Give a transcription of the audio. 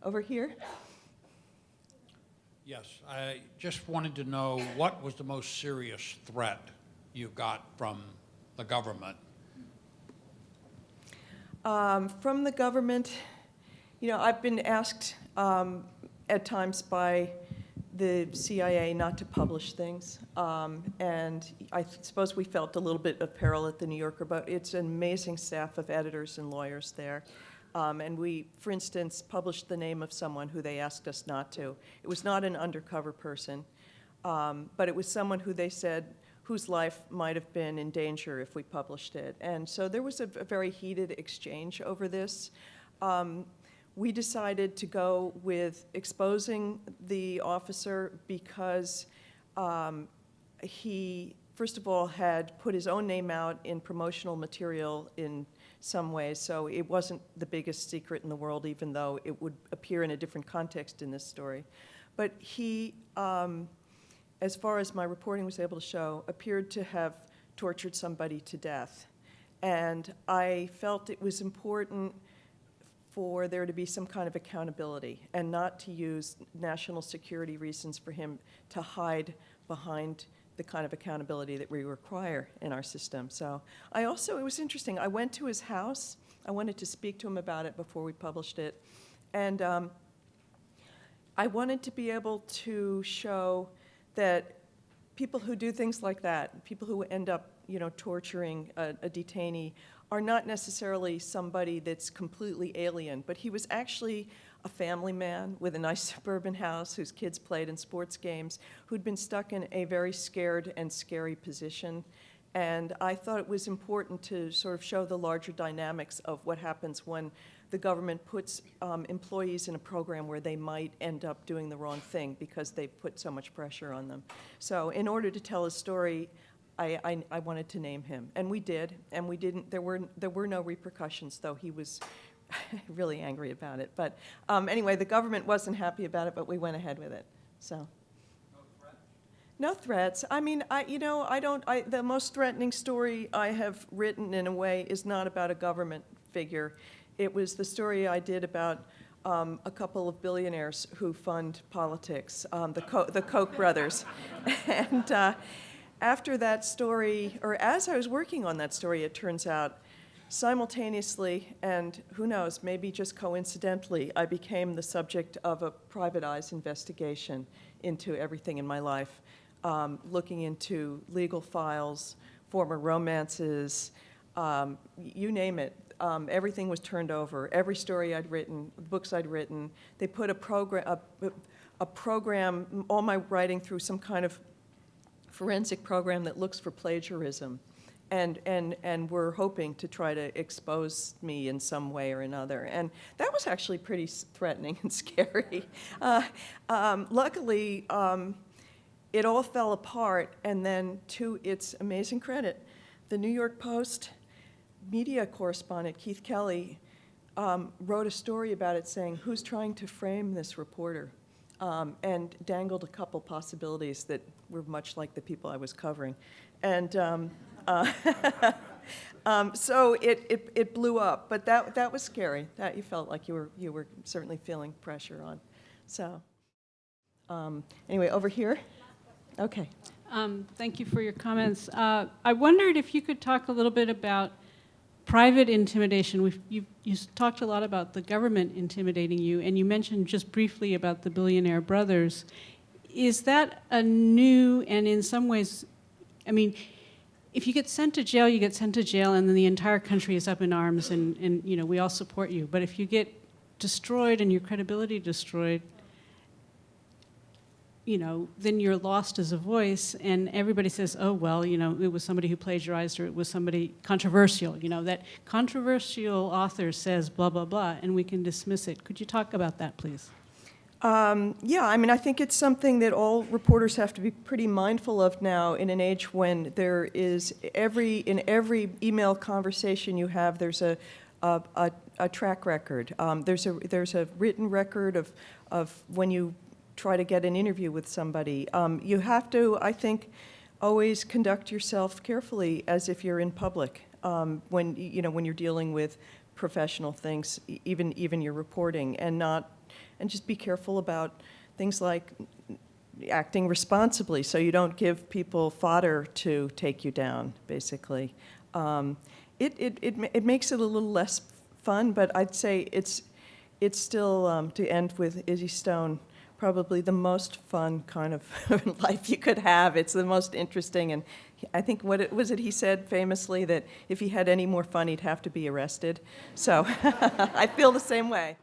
Over here? Yes, I just wanted to know what was the most serious threat you got from the government? From the government, I've been asked at times by the CIA not to publish things, and I suppose we felt a little bit of peril at the New Yorker, but it's an amazing staff of editors and lawyers there. And we, for instance, published the name of someone who they asked us not to. It was not an undercover person, but it was someone who they said whose life might have been in danger if we published it. And so there was a very heated exchange over this. We decided to go with exposing the officer because he, first of all, had put his own name out in promotional material in some ways, so it wasn't the biggest secret in the world, even though it would appear in a different context in this story. But he, as far as my reporting was able to show, appeared to have tortured somebody to death. And I felt it was important for there to be some kind of accountability and not to use national security reasons for him to hide behind the kind of accountability that we require in our system. So it was interesting. I went to his house. I wanted to speak to him about it before we published it. And I wanted to be able to show that people who do things like that, people who end up, torturing a detainee, are not necessarily somebody that's completely alien, but he was actually a family man with a nice suburban house whose kids played in sports games, who'd been stuck in a very scared and scary position. And I thought it was important to sort of show the larger dynamics of what happens when the government puts employees in a program where they might end up doing the wrong thing because they put so much pressure on them. So in order to tell a story, I wanted to name him, and we did, and we didn't. There were no repercussions, though he was really angry about it. But anyway, the government wasn't happy about it, but we went ahead with it. So. No threats? No threats. I mean, the most threatening story I have written in a way is not about a government figure. It was the story I did about a couple of billionaires who fund politics, the Koch brothers, and. After that story, or as I was working on that story, it turns out, simultaneously, and who knows, maybe just coincidentally, I became the subject of a private eyes investigation into everything in my life, looking into legal files, former romances, you name it. Everything was turned over. Every story I'd written, books I'd written, they put a program, all my writing through some kind of forensic program that looks for plagiarism, and we're hoping to try to expose me in some way or another. And that was actually pretty threatening and scary. Luckily, it all fell apart, and then to its amazing credit, the New York Post media correspondent, Keith Kelly, wrote a story about it saying, "Who's trying to frame this reporter?" And dangled a couple possibilities that were much like the people I was covering. And so it blew up, but that was scary. That you felt like you were certainly feeling pressure on. So anyway, over here. Okay. Thank you for your comments. I wondered if you could talk a little bit about private intimidation. You talked a lot about the government intimidating you, and you mentioned just briefly about the billionaire brothers. Is that a new, and in some ways, I mean, if you get sent to jail, you get sent to jail, and then the entire country is up in arms, and we all support you. But if you get destroyed and your credibility destroyed, then you're lost as a voice, and everybody says, oh, well, it was somebody who plagiarized, or it was somebody controversial, that controversial author says blah, blah, blah, and we can dismiss it. Could you talk about that, please? Yeah, I mean, I think it's something that all reporters have to be pretty mindful of now in an age when there is in every email conversation you have, there's a track record. There's a written record of when you try to get an interview with somebody. You have to, I think, always conduct yourself carefully as if you're in public when you're dealing with professional things, even your reporting, and not just be careful about things like acting responsibly, so you don't give people fodder to take you down, basically. It makes it a little less fun, but I'd say it's still, to end with Izzy Stone, probably the most fun kind of life you could have. It's the most interesting, and I think, he said famously that if he had any more fun, he'd have to be arrested. So I feel the same way.